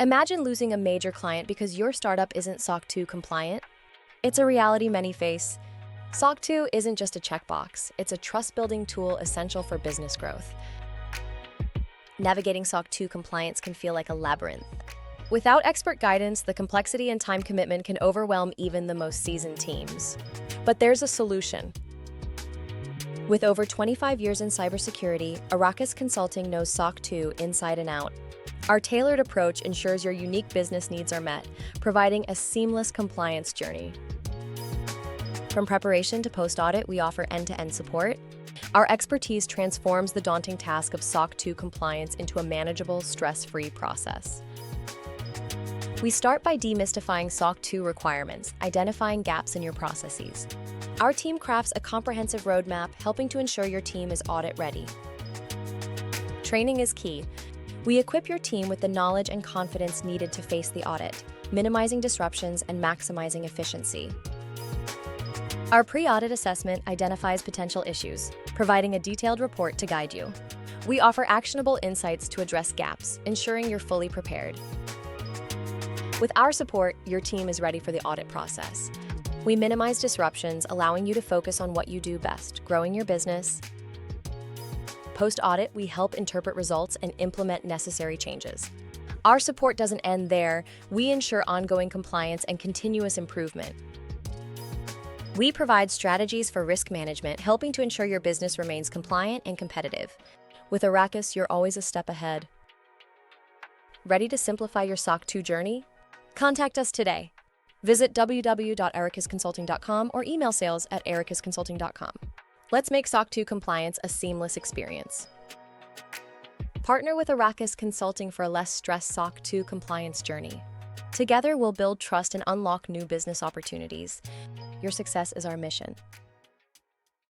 Imagine losing a major client because your startup isn't SOC 2 compliant. It's a reality many face. SOC 2 isn't just a checkbox, it's a trust-building tool essential for business growth. Navigating SOC 2 compliance can feel like a labyrinth. Without expert guidance, the complexity and time commitment can overwhelm even the most seasoned teams. But there's a solution. With over 25 years in cybersecurity, Arrakis Consulting knows SOC 2 inside and out. Our tailored approach ensures your unique business needs are met, providing a seamless compliance journey. From preparation to post-audit, we offer end-to-end support. Our expertise transforms the daunting task of SOC 2 compliance into a manageable, stress-free process. We start by demystifying SOC 2 requirements, identifying gaps in your processes. Our team crafts a comprehensive roadmap, helping to ensure your team is audit-ready. Training is key. We equip your team with the knowledge and confidence needed to face the audit, minimizing disruptions and maximizing efficiency. Our pre-audit assessment identifies potential issues, providing a detailed report to guide you. We offer actionable insights to address gaps, ensuring you're fully prepared. With our support, your team is ready for the audit process. We minimize disruptions, allowing you to focus on what you do best, growing your business. Post-audit, we help interpret results and implement necessary changes. Our support doesn't end there. We ensure ongoing compliance and continuous improvement. We provide strategies for risk management, helping to ensure your business remains compliant and competitive. With Arrakis, you're always a step ahead. Ready to simplify your SOC 2 journey? Contact us today. Visit www.arrakisconsulting.com or email sales@arrakisconsulting.com. Let's make SOC 2 compliance a seamless experience. Partner with Arrakis Consulting for a less stressed SOC 2 compliance journey. Together, we'll build trust and unlock new business opportunities. Your success is our mission.